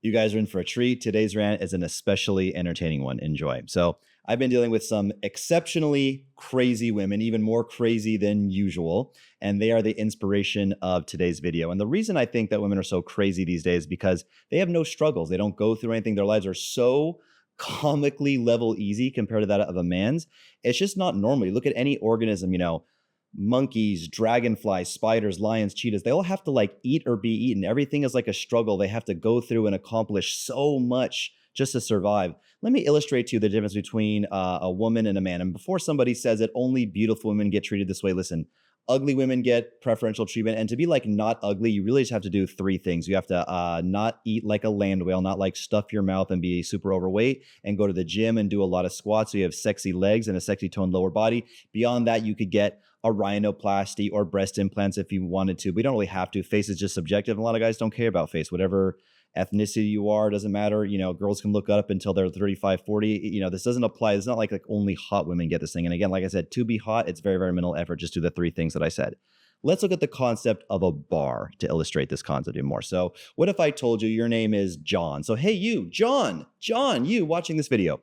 You guys are in for a treat. Today's rant is an especially entertaining one. Enjoy. So, I've been dealing with some exceptionally crazy women, even more crazy than usual, and they are the inspiration of today's video. And the reason I think that women are so crazy these days is because they have no struggles. They don't go through anything. Their lives are so comically level easy compared to that of a man's. It's just not normal. You look at any organism, monkeys, dragonflies, spiders, lions, cheetahs, they all have to like eat or be eaten. Everything is like a struggle. They have to go through and accomplish so much just to survive. Let me illustrate to you the difference between a woman and a man. And before somebody says it, only beautiful women get treated this way, listen, ugly women get preferential treatment. And to be like not ugly, you really just have to do three things. You have to not eat like a land whale, not like stuff your mouth and be super overweight, and go to the gym and do a lot of squats so you have sexy legs and a sexy toned lower body. Beyond that, you could get a rhinoplasty or breast implants if you wanted to. We don't really have to. Face is just subjective. And a lot of guys don't care about face. Whatever ethnicity you are, doesn't matter. Girls can look up until they're 35, 40. This doesn't apply. It's not like only hot women get this thing. And again, like I said, to be hot, it's very, very minimal effort. Just do the three things that I said. Let's look at the concept of a bar to illustrate this concept even more. So what if I told you your name is John? So, hey, you, John, you watching this video.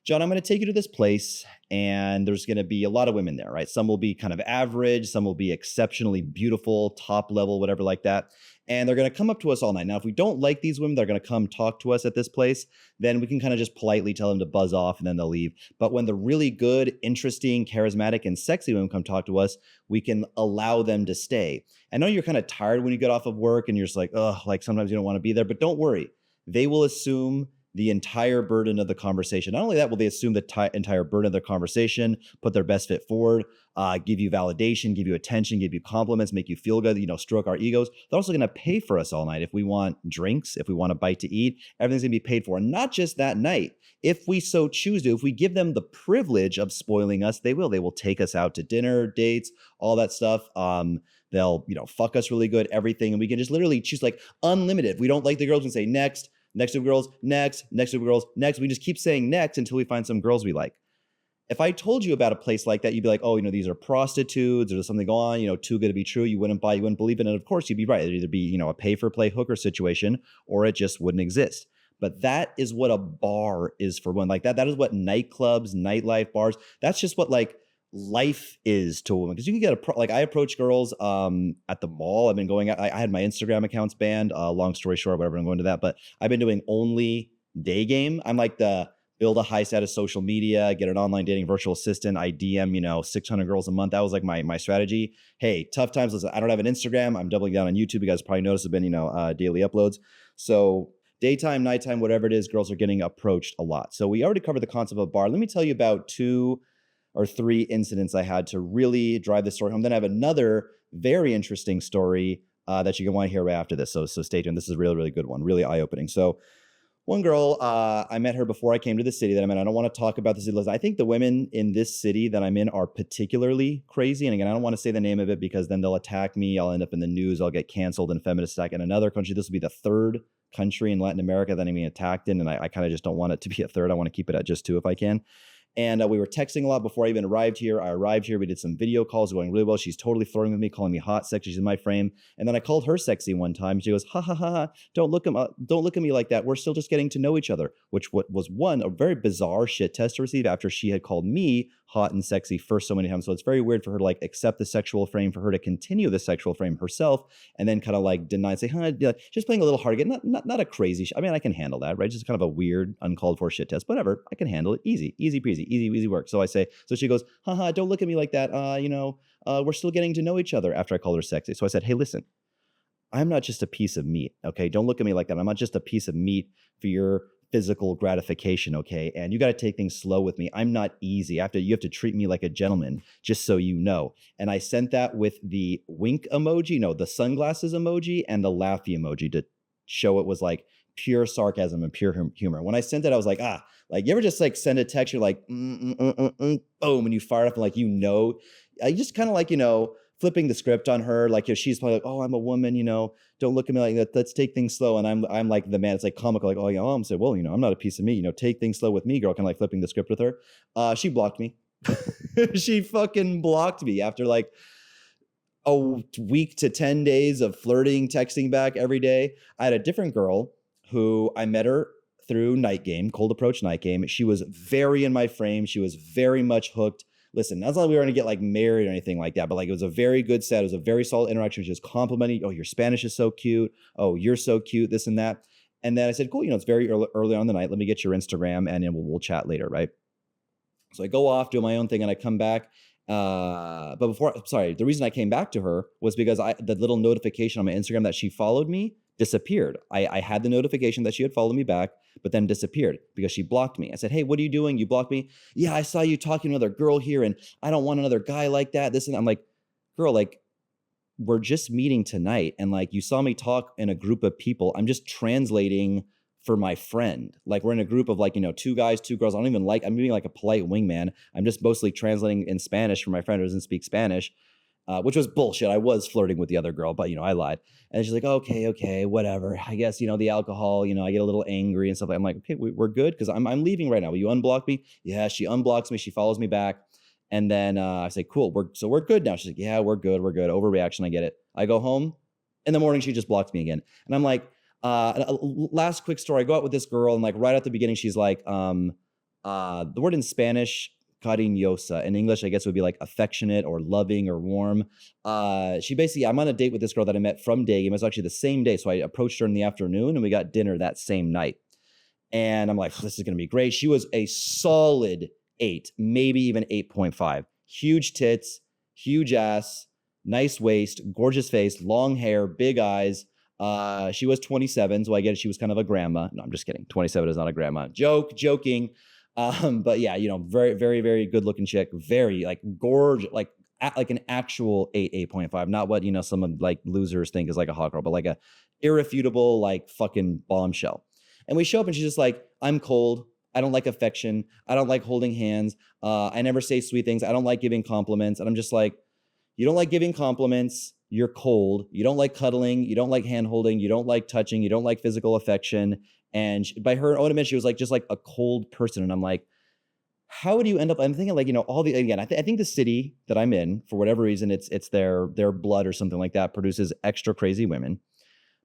John, I'm going to take you to this place, and there's going to be a lot of women there, right? Some will be kind of average, some will be exceptionally beautiful, top level, whatever like that. And they're going to come up to us all night. Now, if we don't like these women, they're going to come talk to us at this place. Then we can kind of just politely tell them to buzz off, and then they'll leave. But when the really good, interesting, charismatic, and sexy women come talk to us, we can allow them to stay. I know you're kind of tired when you get off of work, and you're just like, oh, like sometimes you don't want to be there, but don't worry. They will assume the entire burden of the conversation. Not only that, will they assume the entire burden of the conversation, put their best foot forward, give you validation, give you attention, give you compliments, make you feel good, stroke our egos. They're also going to pay for us all night. If we want drinks, if we want a bite to eat, everything's going to be paid for. And not just that night. If we so choose to, if we give them the privilege of spoiling us, they will. They will take us out to dinner, dates, all that stuff. They'll, fuck us really good, everything. And we can just literally choose like unlimited. If we don't like the girls, we can say next. Next to girls, next to girls, next. We just keep saying next until we find some girls we like. If I told you about a place like that, you'd be like, oh, these are prostitutes, or there's something going on, too good to be true. You wouldn't believe it. And of course, you'd be right. It'd either be, a pay-for-play hooker situation, or it just wouldn't exist. But that is what a bar is for women. Like that is what nightclubs, nightlife, bars, that's just what like life is to a woman. Because you can get I approach girls at the mall. I've been going out, I had my Instagram accounts banned, long story short, whatever, I'm going to that, but I've been doing only day game. I'm like the build a high status social media, get an online dating virtual assistant, I DM 600 girls a month. That was like my strategy. Hey, tough times, listen, I don't have an Instagram, I'm doubling down on YouTube. You guys probably noticed, I've been daily uploads. So daytime, nighttime, whatever it is, girls are getting approached a lot. So we already covered the concept of a bar. Let me tell you about 2 or 3 incidents I had to really drive this story home. Then I have another very interesting story that you're gonna want to hear right after this. So stay tuned. This is a really, really good one, really eye-opening. So one girl, I met her before I came to the city that I'm in. I don't want to talk about the city. Listen, I think the women in this city that I'm in are particularly crazy. And again, I don't want to say the name of it because then they'll attack me. I'll end up in the news. I'll get canceled and feminist attack in another country. This will be the 3rd country in Latin America that I'm being attacked in. And I kind of just don't want it to be a 3rd. I want to keep it at just 2 if I can. And we were texting a lot before I even arrived here. I arrived here. We did some video calls going really well. She's totally flirting with me, calling me hot, sexy. She's in my frame. And then I called her sexy one time. She goes, ha, ha, ha, ha. Don't look at me like that. We're still just getting to know each other, which was a very bizarre shit test to receive after she had called me hot and sexy first so many times. So it's very weird for her to like accept the sexual frame, for her to continue the sexual frame herself, and then kind of like deny and say, just playing a little hard again. Not a crazy I mean, I can handle that, right? Just kind of a weird, uncalled for shit test. Whatever. I can handle it. Easy peasy, easy work. So she goes, haha, don't look at me like that. We're still getting to know each other after I called her sexy. So I said, hey, listen, I'm not just a piece of meat. Okay. Don't look at me like that. I'm not just a piece of meat for your physical gratification. Okay. And you got to take things slow with me. I'm not easy. You have to treat me like a gentleman, just so you know. And I sent that with the wink emoji, the sunglasses emoji, and the laughy emoji to show it was like pure sarcasm and pure humor. When I sent it, I was like, like you ever just like send a text, you're like, boom, and you fire up and like, I just kind of like, flipping the script on her. Like, she's probably like, oh, I'm a woman, don't look at me like that. Let's take things slow. And I'm like the man. It's like comical, like, oh, yeah, I'm saying, well, I'm not a piece of meat, take things slow with me, girl. Kind of like flipping the script with her. She blocked me. She fucking blocked me after like a week to 10 days of flirting, texting back every day. I had a different girl who I met her through Night Game, Cold Approach Night Game. She was very in my frame. She was very much hooked. Listen, not like we were going to get like married or anything like that, but like it was a very good set. It was a very solid interaction. She was complimenting, oh, your Spanish is so cute. Oh, you're so cute, this and that. And then I said, cool, it's very early on in the night. Let me get your Instagram and then we'll chat later, right? So I go off, do my own thing, and I come back. But the reason I came back to her was because the little notification on my Instagram that she followed me disappeared. I had the notification that she had followed me back, but then disappeared because she blocked me. I said, hey, what are you doing? You blocked me? Yeah, I saw you talking to another girl here and I don't want another guy like that. This and that. I'm like, girl, like, we're just meeting tonight. And like, you saw me talk in a group of people. I'm just translating for my friend. Like, we're in a group of like, 2 guys, 2 girls. I'm being like a polite wingman. I'm just mostly translating in Spanish for my friend who doesn't speak Spanish. Which was bullshit. I was flirting with the other girl, but I lied. And she's like, okay, whatever. I guess, the alcohol, I get a little angry and stuff. I'm like, okay, we're good because I'm leaving right now. Will you unblock me? Yeah, she unblocks me. She follows me back. And then I say, cool, we're good now. She's like, yeah, we're good. Overreaction. I get it. I go home. In the morning, she just blocked me again. And I'm like, last quick story. I go out with this girl and like right at the beginning, she's like, the word in Spanish, cariñosa. In English, I guess would be like affectionate or loving or warm. I'm on a date with this girl that I met from Day Game. It was actually the same day. So I approached her in the afternoon and we got dinner that same night. And I'm like, this is going to be great. She was a solid 8, maybe even 8.5. Huge tits, huge ass, nice waist, gorgeous face, long hair, big eyes. She was 27, so I get it. She was kind of a grandma. No, I'm just kidding. 27 is not a grandma. Joking. But yeah, very, very, very good looking chick. Very like gorgeous, like an actual 8.5. Not what, some of like losers think is like a hot girl, but like a irrefutable, like fucking bombshell. And we show up and she's just like, I'm cold. I don't like affection. I don't like holding hands. I never say sweet things. I don't like giving compliments. And I'm just like, you don't like giving compliments. You're cold. You don't like cuddling. You don't like hand holding. You don't like touching. You don't like physical affection. And by her own admission, she was like just like a cold person. And I'm like, how would you end up? I'm thinking like, I think the city that I'm in, for whatever reason, it's their blood or something like that produces extra crazy women.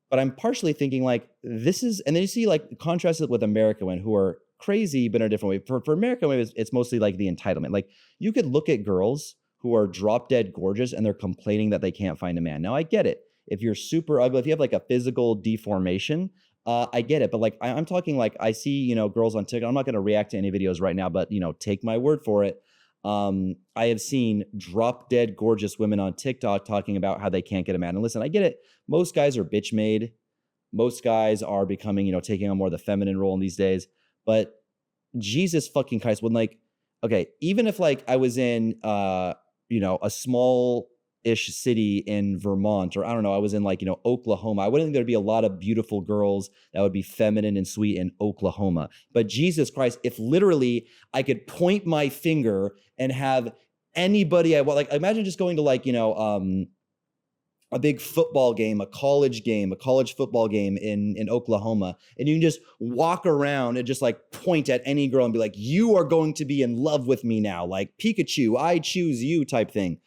But I'm partially thinking like this is, and then you see like contrast it with American women who are crazy, but in a different way. For American women, it's mostly like the entitlement. Like you could look at girls who are drop dead gorgeous and they're complaining that they can't find a man. Now I get it. If you're super ugly, if you have like a physical deformation, I get it. But like, I'm talking like I see, girls on TikTok. I'm not going to react to any videos right now, but take my word for it. I have seen drop dead gorgeous women on TikTok talking about how they can't get a man. And listen, I get it. Most guys are bitch made. Most guys are becoming, taking on more of the feminine role in these days. But Jesus fucking Christ, when like, okay, even if like I was in, a small-ish city in Vermont, or I don't know, I was in like, Oklahoma, I wouldn't think there'd be a lot of beautiful girls that would be feminine and sweet in Oklahoma. But Jesus Christ, if literally I could point my finger and have anybody I want, like imagine just going to like, a big football game, a college football game in Oklahoma, and you can just walk around and just like point at any girl and be like, you are going to be in love with me now, like Pikachu, I choose you type thing.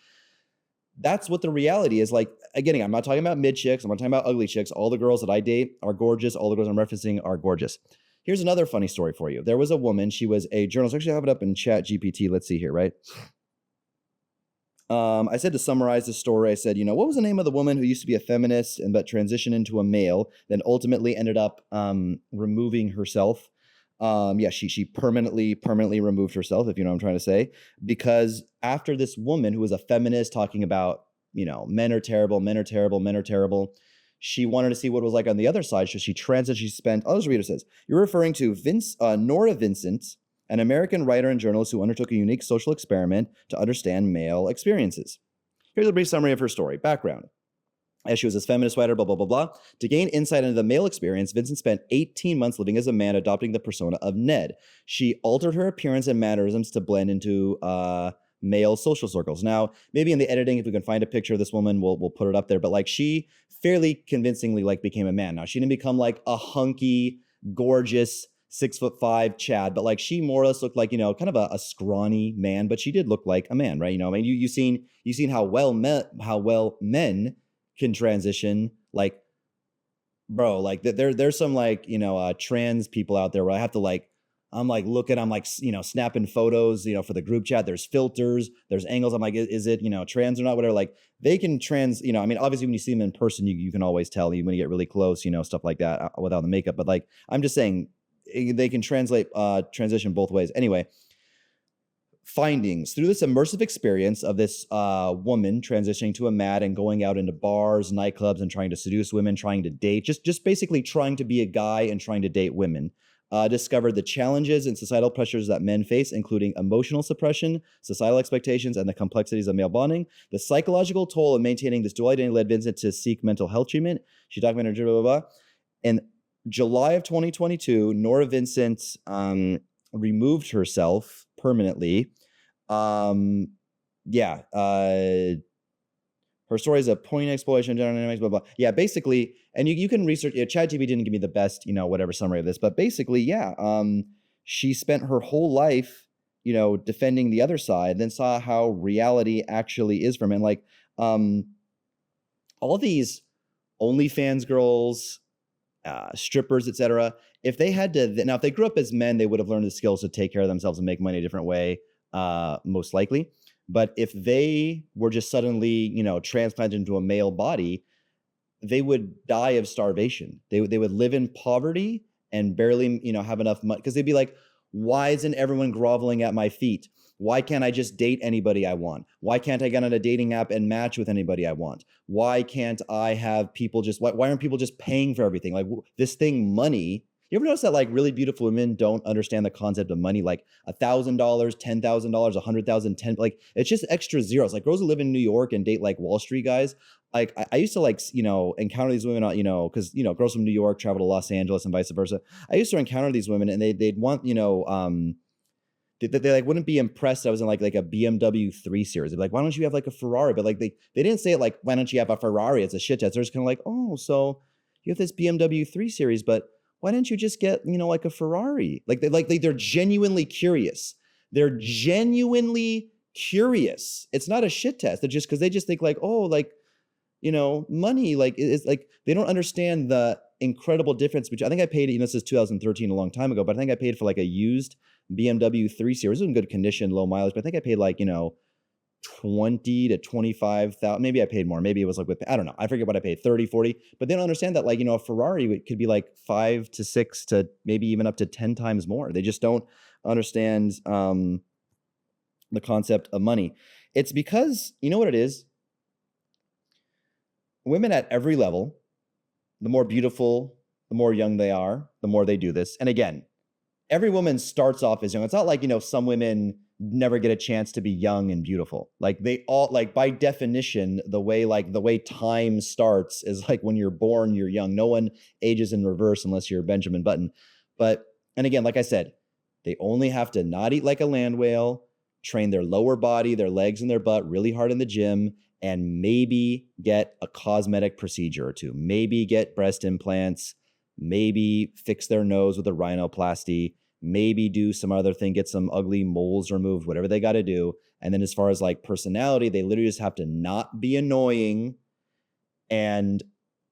That's what the reality is. Like, again, I'm not talking about mid chicks. I'm not talking about ugly chicks. All the girls that I date are gorgeous. All the girls I'm referencing are gorgeous. Here's another funny story for you. There was a woman, she was a journalist. Actually, I have it up in Chat GPT. Let's see here, right? I said to summarize the story, I said, what was the name of the woman who used to be a feminist and but transitioned into a male, then ultimately ended up removing herself. She permanently removed herself, if you know what I'm trying to say, because after this woman who was a feminist talking about, men are terrible, she wanted to see what it was like on the other side. So she transitioned, I'll just read what it says. You're referring to Nora Vincent, an American writer and journalist who undertook a unique social experiment to understand male experiences. Here's a brief summary of her story. Background. As she was this feminist writer, blah, blah, blah, blah. To gain insight into the male experience, Vincent spent 18 months living as a man, adopting the persona of Ned. She altered her appearance and mannerisms to blend into male social circles. Now, maybe in the editing, if we can find a picture of this woman, we'll put it up there. But like she fairly convincingly like became a man. Now, she didn't become like a hunky, gorgeous 6'5" Chad, but like she more or less looked like, kind of a scrawny man, but she did look like a man, right? You've seen how well men can transition like bro, like there's some like, trans people out there where I have to like, I'm like looking, I'm like, snapping photos, for the group chat. There's filters, there's angles. I'm like, is it, trans or not? Whatever. Like they can I mean, obviously when you see them in person, you can always tell when you get really close, stuff like that without the makeup. But like, I'm just saying they can transition both ways. Anyway, findings through this immersive experience of this woman transitioning to a mat and going out into bars, nightclubs, and trying to seduce women, trying to date, just basically trying to be a guy and trying to date women. Discovered the challenges and societal pressures that men face, including emotional suppression, societal expectations, and the complexities of male bonding. The psychological toll of maintaining this dual identity led Vincent to seek mental health treatment. She documented blah, blah, blah. In July of 2022, Nora Vincent removed herself permanently. Her story is a point exploration, general dynamics, blah, blah. Yeah, basically, and you can research, ChatGPT didn't give me the best, whatever summary of this, but basically, she spent her whole life, defending the other side, then saw how reality actually is for men. Like, all these OnlyFans girls, strippers, etc. If they had to, now if they grew up as men, they would have learned the skills to take care of themselves and make money a different way, most likely. But if they were just suddenly, transplanted into a male body, they would die of starvation. They would live in poverty and barely, have enough money, because they'd be like, why isn't everyone groveling at my feet? Why can't I just date anybody I want? Why can't I get on a dating app and match with anybody I want? Why can't I have people why aren't people just paying for everything? Like this thing, money. You ever notice that like really beautiful women don't understand the concept of money? Like $1,000, $10,000, $100,000, 10, like it's just extra zeros. Like girls who live in New York and date like Wall Street guys. Like I used to like, encounter these women, because, girls from New York travel to Los Angeles and vice versa. I used to encounter these women and they'd want, they like wouldn't be impressed. I was in like a BMW 3 Series. They'd be like, why don't you have like a Ferrari? But like they didn't say it like, why don't you have a Ferrari? It's a shit test. They're just kind of like, oh, so you have this BMW 3 Series, but why don't you just get, like a Ferrari? Like they're genuinely curious. They're genuinely curious. It's not a shit test. They're just because they just think like, oh, like, money, like it's like they don't understand the incredible difference between. I think I paid, this is 2013, a long time ago, but I think I paid for like a used BMW 3 Series. It was in good condition, low mileage, but I think I paid like, 20 to 25,000. Maybe I paid more. Maybe it was like I don't know. I forget what I paid, 30, 40. But they don't understand that like, a Ferrari could be like 5 to 6 to maybe even up to 10 times more. They just don't understand the concept of money. It's because, you know what it is? Women at every level, the more beautiful, the more young they are, the more they do this. And again, every woman starts off as young. It's not like, some women never get a chance to be young and beautiful. Like they all, like by definition, the way time starts is like when you're born, you're young. No one ages in reverse unless you're Benjamin Button. And again, like I said, they only have to not eat like a land whale, train their lower body, their legs and their butt really hard in the gym, and maybe get a cosmetic procedure or two, maybe get breast implants, maybe fix their nose with a rhinoplasty, maybe do some other thing, get some ugly moles removed, whatever they got to do. And then as far as like personality, they literally just have to not be annoying. And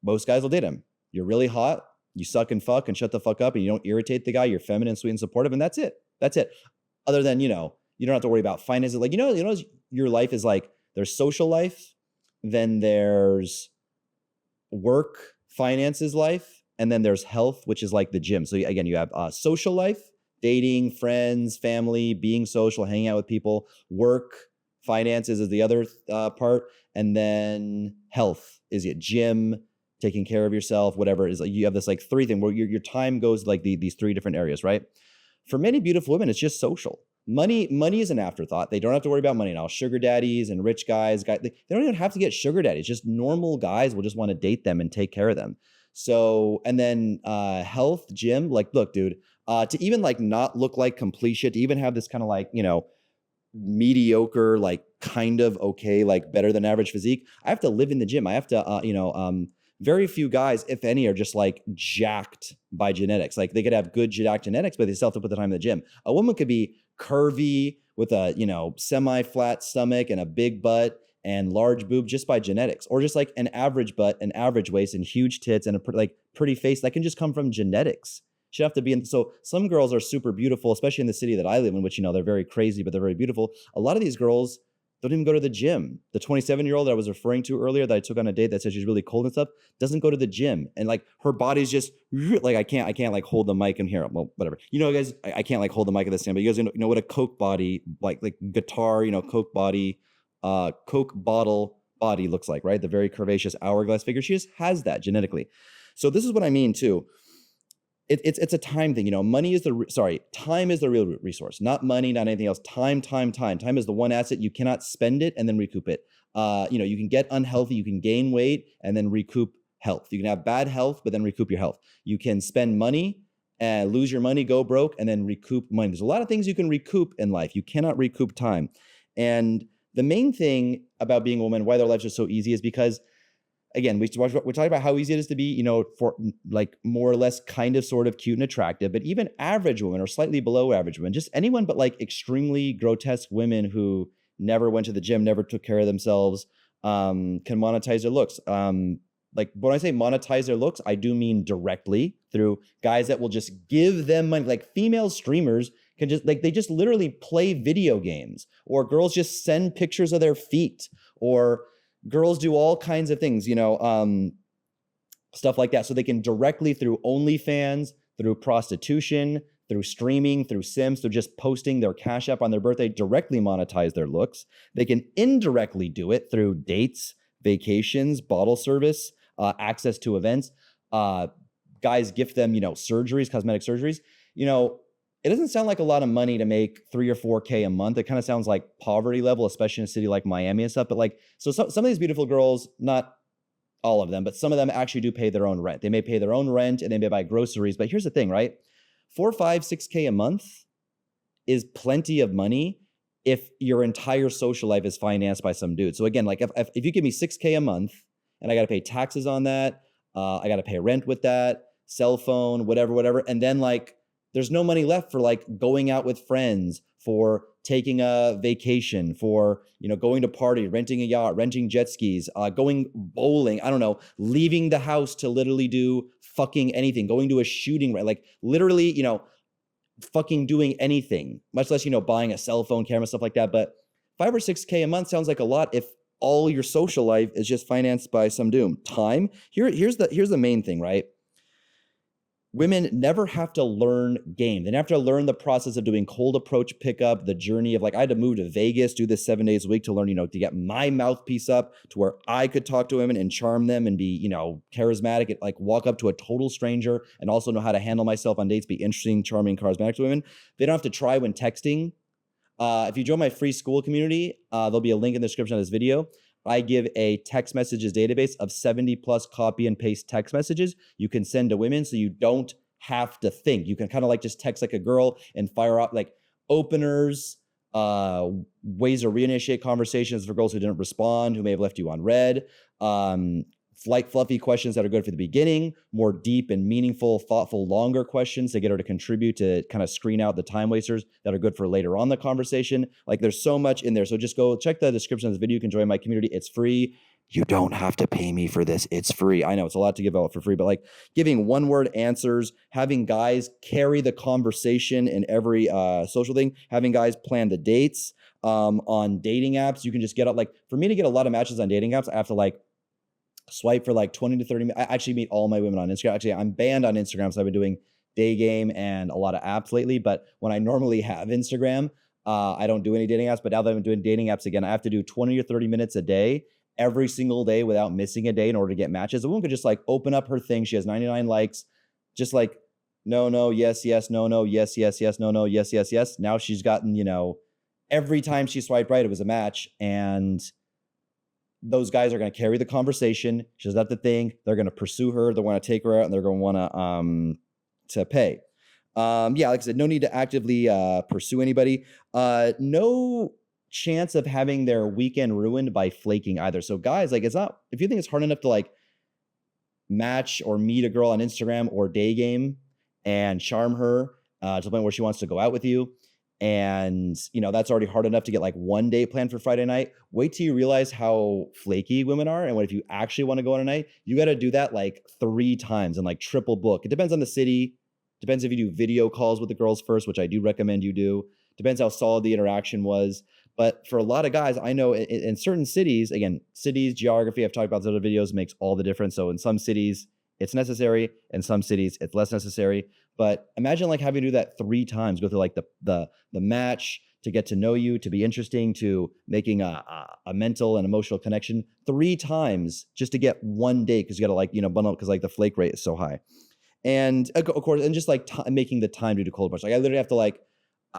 most guys will date them. You're really hot, you suck and fuck and shut the fuck up and you don't irritate the guy, you're feminine, sweet, and supportive, and that's it. That's it. Other than, you don't have to worry about finances. Like, your life is like, there's social life, then there's work, finances life, and then there's health, which is like the gym. So again, you have social life, dating, friends, family, being social, hanging out with people, work, finances is the other part, and then health is it gym, taking care of yourself, whatever it is. Like you have this like 3 thing where your time goes like these 3 different areas, right? For many beautiful women, it's just social. Money is an afterthought. They don't have to worry about money now. Sugar daddies and rich guys, they don't even have to get sugar daddies. Just normal guys will just want to date them and take care of them. So, and then health, gym, like, look, dude, to even like not look like complete shit, to even have this kind of like, mediocre, like kind of okay, like better than average physique, I have to live in the gym. I have to, very few guys, if any, are just like jacked by genetics. Like they could have good jacked genetics, but they still have to put the time in the gym. A woman could be curvy with a, semi-flat stomach and a big butt and large boob just by genetics, or just like an average butt, an average waist, and huge tits, and a pretty face. That can just come from genetics. Should have to be in. So some girls are super beautiful, especially in the city that I live in, which, they're very crazy, but they're very beautiful. A lot of these girls don't even go to the gym. The 27-year-old that I was referring to earlier that I took on a date that said she's really cold and stuff doesn't go to the gym, and like her body's just like I can't like hold the mic in here. Well, whatever. Guys, I can't like hold the mic at this stand, but you guys know what a Coke body like guitar, Coke body, Coke bottle body looks like, right? The very curvaceous hourglass figure. She just has that genetically. So this is what I mean too. It's a time thing. Time is the real resource, not money, not anything else. Time is the one asset. You cannot spend it and then recoup it. You can get unhealthy, you can gain weight and then recoup health. You can have bad health, but then recoup your health. You can spend money and lose your money, go broke, and then recoup money. There's a lot of things you can recoup in life. You cannot recoup time. And the main thing about being a woman, why their lives are so easy, is because, again, we're talking about how easy it is to be, for like more or less kind of sort of cute and attractive, but even average women or slightly below average women, just anyone but like extremely grotesque women who never went to the gym, never took care of themselves, can monetize their looks. Like when I say monetize their looks, I do mean directly through guys that will just give them money. Like female streamers can just they just literally play video games, or girls just send pictures of their feet, or girls do all kinds of things, stuff like that. So they can directly, through OnlyFans, through prostitution, through streaming, through Sims, through just posting their Cash App on their birthday, directly monetize their looks. They can indirectly do it through dates, vacations, bottle service, access to events. Guys gift them, surgeries, cosmetic surgeries. It doesn't sound like a lot of money to make 3 or 4K a month. It kind of sounds like poverty level, especially in a city like Miami and stuff. But some of these beautiful girls, not all of them, but some of them actually do pay their own rent. They may pay their own rent and they may buy groceries. But here's the thing, right? 4, 5, 6K a month is plenty of money if your entire social life is financed by some dude. So again, like if you give me 6K a month and I got to pay taxes on that, I got to pay rent with that, cell phone, whatever. And then there's no money left for going out with friends, for taking a vacation, for, going to party, renting a yacht, renting jet skis, going bowling, I don't know, leaving the house to literally do fucking anything, going to a shooting, right? Like literally, fucking doing anything, much less, buying a cell phone camera, stuff like that. But 5 or 6K a month sounds like a lot if all your social life is just financed by some doom. Time. Here's the main thing, right? Women never have to learn game. They never have to learn the process of doing cold approach pickup, the journey of I had to move to Vegas, do this 7 days a week to learn, to get my mouthpiece up to where I could talk to women and charm them and be, charismatic and walk up to a total stranger and also know how to handle myself on dates, be interesting, charming, charismatic to women. They don't have to try when texting. If you join my free Skool community, there'll be a link in the description of this video. I give a text messages database of 70 plus copy and paste text messages you can send to women, so you don't have to think. You can kind of just text like a girl and fire out openers, ways to reinitiate conversations for girls who didn't respond, who may have left you on red, fluffy questions that are good for the beginning, more deep and meaningful, thoughtful, longer questions to get her to contribute, to kind of screen out the time wasters that are good for later on the conversation. There's so much in there. So just go check the description of this video. You can join my community. It's free. You don't have to pay me for this. It's free. I know it's a lot to give out for free, but giving one-word answers, having guys carry the conversation in every social thing, having guys plan the dates on dating apps. You can just get up. For me to get a lot of matches on dating apps, I have to swipe for 20 to 30 minutes. I actually meet all my women on Instagram. Actually, I'm banned on Instagram, so I've been doing day game and a lot of apps lately. But when I normally have Instagram, I don't do any dating apps. But now that I'm doing dating apps again, I have to do 20 or 30 minutes a day, every single day without missing a day in order to get matches. A woman could just open up her thing. She has 99 likes, just no, yes, no, yes, no, yes. Now she's gotten, every time she swiped right, it was a match. And those guys are going to carry the conversation. She doesn't have to think. They're going to pursue her. They want to take her out, and they're going to want to pay. Like I said, no need to actively pursue anybody. No chance of having their weekend ruined by flaking either. So guys, it's not, if you think it's hard enough to match or meet a girl on Instagram or day game and charm her to the point where she wants to go out with you, And, that's already hard enough to get like one date planned for Friday night. Wait till you realize how flaky women are. And what if you actually want to go on a night, you got to do that like 3 times and like triple book. It depends on the city. Depends if you do video calls with the girls first, which I do recommend you do. Depends how solid the interaction was. But for a lot of guys, I know in certain cities, again, cities, geography, I've talked about those other videos, makes all the difference. So in some cities, it's necessary. In some cities, it's less necessary. But imagine like having to do that 3 times, go through like the match, to get to know you, to be interesting, to making a mental and emotional connection 3 times just to get one date, because you got to bundle up because like the flake rate is so high. And of course, and just like making the time to do cold approach. Like I literally have to like,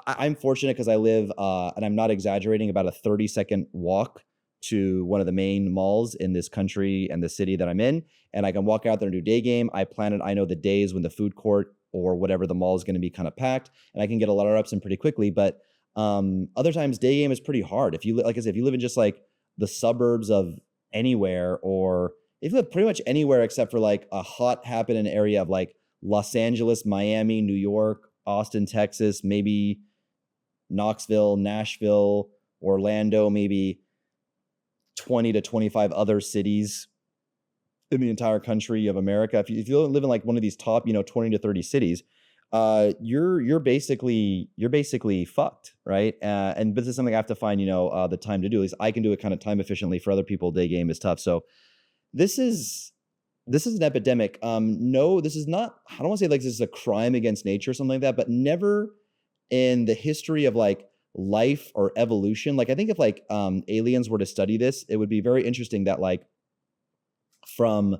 I'm fortunate because I live, and I'm not exaggerating, about a 30-second walk to one of the main malls in this country and the city that I'm in. And I can walk out there and do day game. I plan it. I know the days when the food court or whatever the mall is going to be kind of packed, and I can get a lot of reps in pretty quickly. But other times day game is pretty hard. If you, like I said, if you live in just like the suburbs of anywhere, or if you live pretty much anywhere except for like a hot happening area of like Los Angeles, Miami, New York, Austin, Texas, maybe Knoxville, Nashville, Orlando, maybe 20 to 25 other cities in the entire country of America. If you live in like one of these top, 20 to 30 cities, you're basically fucked, right? And this is something I have to find, the time to do. At least I can do it kind of time efficiently. For other people, day game is tough. So this is an epidemic. No, this is not, I don't want to say like this is a crime against nature or something like that, but never in the history of like life or evolution. Like I think if like aliens were to study this, it would be very interesting that like from,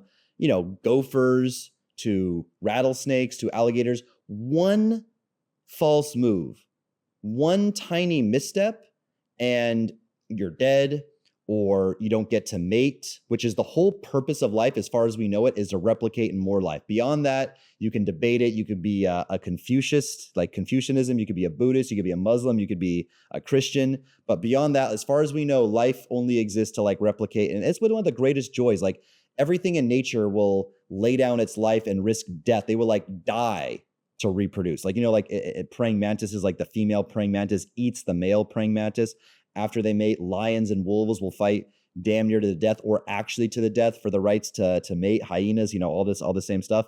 gophers to rattlesnakes to alligators, one false move, one tiny misstep, and you're dead, or you don't get to mate, which is the whole purpose of life as far as we know it, is to replicate in more life. Beyond that, you can debate it. You could be a Confucianist, like Confucianism. You could be a Buddhist. You could be a Muslim. You could be a Christian. But beyond that, as far as we know, life only exists to like replicate. And it's one of the greatest joys. Like everything in nature will lay down its life and risk death. They will like die to reproduce. Like, like praying mantises, like the female praying mantis eats the male praying mantis. After they mate, lions and wolves will fight damn near to the death, or actually to the death, for the rights to mate. Hyenas, all the same stuff.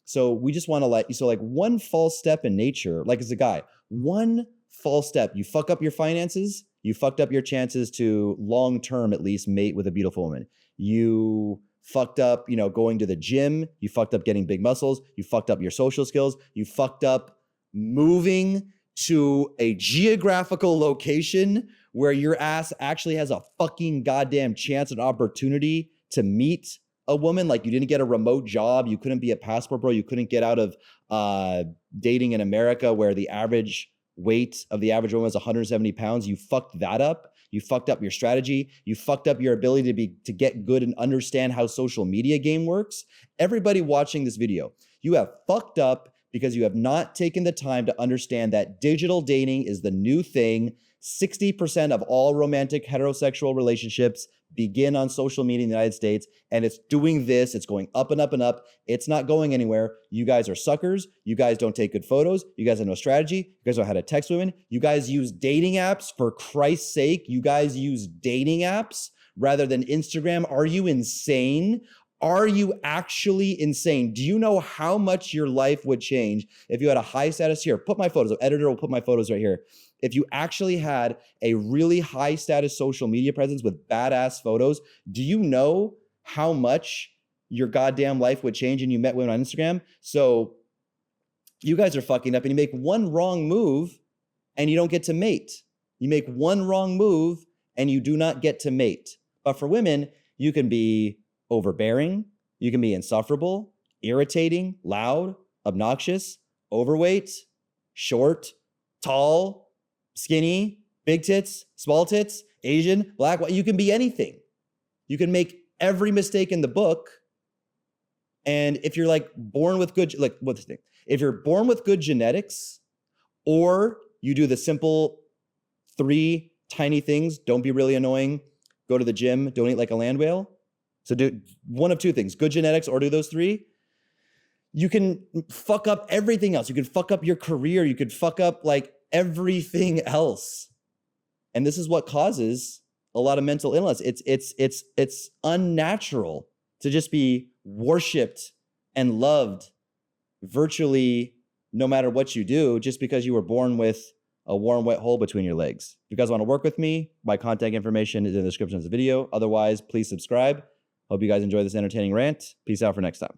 So we just want to so like one false step in nature, like as a guy, one false step, you fuck up your finances, you fucked up your chances to long-term at least mate with a beautiful woman. You fucked up, going to the gym, you fucked up getting big muscles, you fucked up your social skills, you fucked up moving to a geographical location where your ass actually has a fucking goddamn chance and opportunity to meet a woman. Like you didn't get a remote job, you couldn't be a passport bro, you couldn't get out of dating in America where the average weight of the average woman is 170 pounds. You fucked that up. You fucked up your strategy. You fucked up your ability to get good and understand how social media game works. Everybody watching this video, you have fucked up because you have not taken the time to understand that digital dating is the new thing. 60% of all romantic heterosexual relationships begin on social media in the United States, and it's doing this. It's going up and up and up. It's not going anywhere. You guys are suckers. You guys don't take good photos. You guys have no strategy. You guys don't know how to text women. You guys use dating apps, for Christ's sake. You guys use dating apps rather than Instagram. Are you insane? Are you actually insane? Do you know how much your life would change if you had a high status here? Put my photos. The editor will put my photos right here. If you actually had a really high status social media presence with badass photos, do you know how much your goddamn life would change and you met women on Instagram? So you guys are fucking up, and you make one wrong move and you don't get to mate. You make one wrong move and you do not get to mate. But for women, you can be overbearing, you can be insufferable, irritating, loud, obnoxious, overweight, short, tall, skinny, big tits, small tits, Asian, black, white. You can be anything. You can make every mistake in the book. And if you're like born with good, like what's the thing? If you're born with good genetics, or you do the simple 3 tiny things: don't be really annoying, go to the gym, don't eat like a land whale. So do one of 2 things: good genetics, or do those 3. You can fuck up everything else. You could fuck up your career. You could fuck up like everything else. And this is what causes a lot of mental illness. It's unnatural to just be worshipped and loved virtually no matter what you do, just because you were born with a warm, wet hole between your legs. If you guys want to work with me, my contact information is in the description of the video. Otherwise, please subscribe. Hope you guys enjoy this entertaining rant. Peace out for next time.